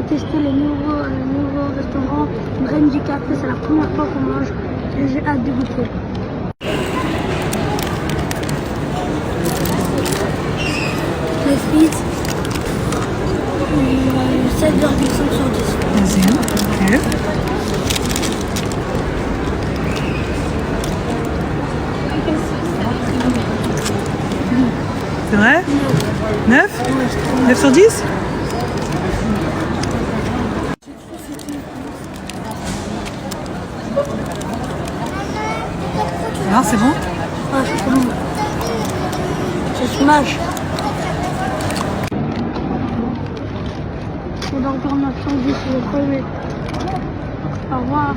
a testé le nouveau restaurant Graine du Café. C'est la première fois qu'on mange et j'ai hâte de goûter. Les frites, 7,5 sur 10. Vas-y, ok. C'est vrai? 9? 9 sur 10? Alors, c'est bon? Ah, c'est bon. C'est smash. On va encore notre sandwich, le premier. Au revoir.